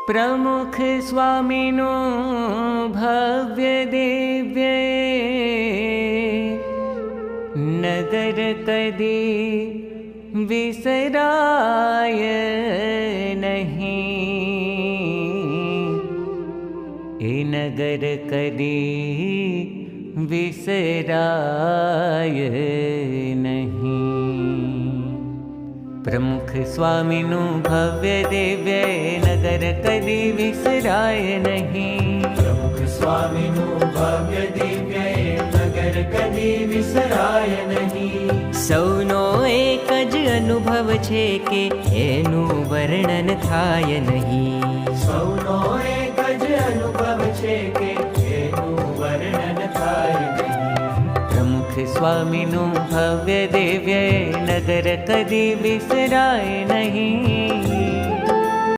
प्रमुख स्वामीनो भव्य दिव्य नगर कदी विसराय नहीं। ए नगर कदी विसराय नहीं। प्रमुख स्वामीनु भव्य दिव्य नगर कदी विसराय नहीं। प्रमुख स्वामीनु भव्य दिव्य नगर कदी विसराय नहीं। सौनो एक ज अनुभव छे के एनु वर्णन थाय नहीं। सौनो एक ज अनुभव छे के एनु वर्णन थाय नहीं। प्रमुख स्वामीनु भव्य दिव्य नगर कदी विसराय नहीं।